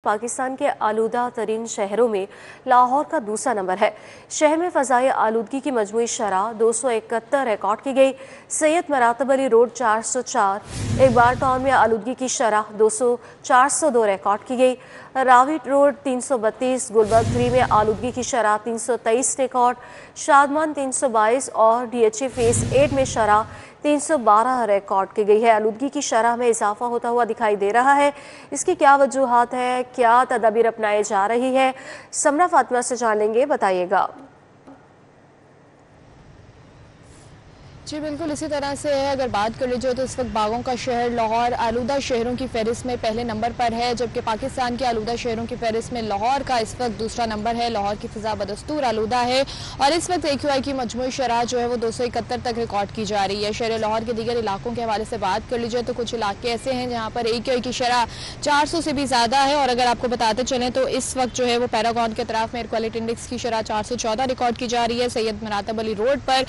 पाकिस्तान के आलूदा तरीन शहरों में लाहौर का दूसरा नंबर है। शहर में फ़ज़ाई आलूदगी की मजमूई शरह 271 रिकॉर्ड की गई। सैयद मरातब अली रोड 404, इकबाल टाउन में आलूदगी की शरह 402 रिकॉर्ड की गई। रावी रोड 332, गुलबर्ग 3 में आलूदगी की शरह 323 रिकॉर्ड, शादमान 322 और DHA फेस 8 में शरह 312 रिकॉर्ड की गई है। आलूदगी की शरह में इजाफा होता हुआ दिखाई दे रहा है। इसकी क्या वजूहात है, क्या तदाबीर अपनाई जा रही है, समरा फातिमा से जान लेंगे, बताइएगा। जी बिल्कुल इसी तरह से है। अगर बात कर लीजिए तो इस वक्त बागों का शहर लाहौर आलूदा शहरों की फहरिस्त में पहले नंबर पर है, जबकि पाकिस्तान के आलूदा शहरों की फहरिस्त में लाहौर का इस वक्त दूसरा नंबर है। लाहौर की फ़िज़ा बदस्तूर आलूदा है और इस वक्त AQI की मजमूई शरह जो है वो 271 तक रिकॉर्ड की जा रही है। शहर लाहौर के दीगर इलाकों के हवाले से बात कर लीजिए तो कुछ इलाके ऐसे हैं जहाँ पर AQI की शरह 400 से भी ज़्यादा है। और अगर आपको बताते चलें तो इस वक्त जो है वो पैरागॉन के तरफ में एयर क्वालिटी इंडेक्स की शरह 414 रिकॉर्ड की जा रही है। सैयद मरातब अली रोड पर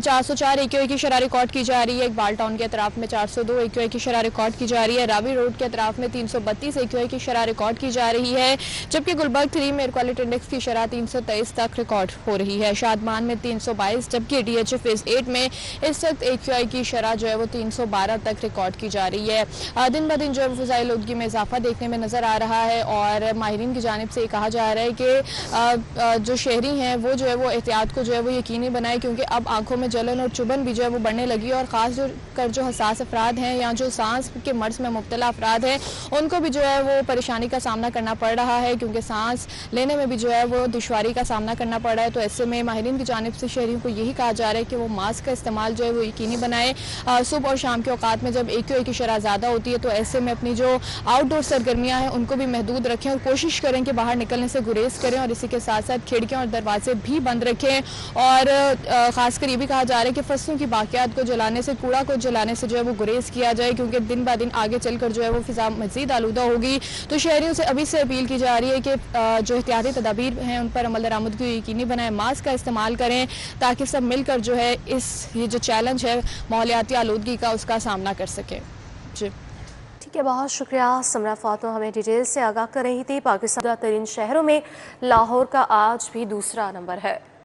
404 AQI की शरह रिकॉर्ड की जा रही है। इकबाल टाउन के अतराफ में 402 AQI की शरह रिकॉर्ड की जा रही है। रावी रोड के अतराफ में 332 AQI की शरह रिकॉर्ड की जा रही है, जबकि गुलबर्ग 3 में एयर क्वालिटी इंडेक्स की शरह 323 तक रिकॉर्ड हो रही है। शादमान में 322, जबकि DHA फेज 8 में इस वक्त AQI की शरह जो है वो 312 तक रिकॉर्ड की जा रही है। दिन ब दिन जो है फ़ज़ाई आलूदगी में इजाफा देखने में नजर आ रहा है और माहिरीन की जानिब से कहा जा रहा है कि जो शहरी हैं वो जो है वो एहतियात को जो है वो यकीनी बनाए, क्योंकि अब आंखों में जलन और चुभन भी जो है वो बढ़ने लगी और ख़ास जो हसास अफराद हैं या जो सांस के मर्ज में मुब्तला अफराद हैं उनको भी जो है वो परेशानी का सामना करना पड़ रहा है, क्योंकि सांस लेने में भी जो है वो दुश्वारी का सामना करना पड़ रहा है। तो ऐसे में माहिरीन की जानिब से शहरियों को यही कहा जा रहा है कि वो मास्क का इस्तेमाल जो है वो यकीनी बनाए। सुबह और शाम के औकात में जब AQI की शरह ज़्यादा होती है तो ऐसे में अपनी जो आउटडोर सरगर्मियाँ हैं उनको भी महदूद रखें और कोशिश करें कि बाहर निकलने से गुरेज करें और इसी के साथ साथ खिड़कियाँ और दरवाजे भी बंद रखें। और ख़ासकर ये भी कहा जा रहा है कि फसलों की बाकियात को जलाने से, कूड़ा को जलाने से जो है वो गुरेज किया जाए, क्योंकि दिन ब दिन आगे चलकर जो है वो फ़िज़ा मज़ीद आलूदा होगी। तो शहरियों से अभी से अपील की जा रही है कि जो एहतियाती तदाबीर हैं उन पर अमल दरामद को यकीनी बनाएं, मास्क का इस्तेमाल करें, ताकि सब मिलकर जो है ये जो चैलेंज है माहौलियाती आलूदगी का उसका सामना कर सकें। जी ठीक है, बहुत शुक्रिया समरा फातिमा, हमें डिटेल से आगाह कर रही थी। पाकिस्तान तरीन शहरों में लाहौर का आज भी दूसरा नंबर है।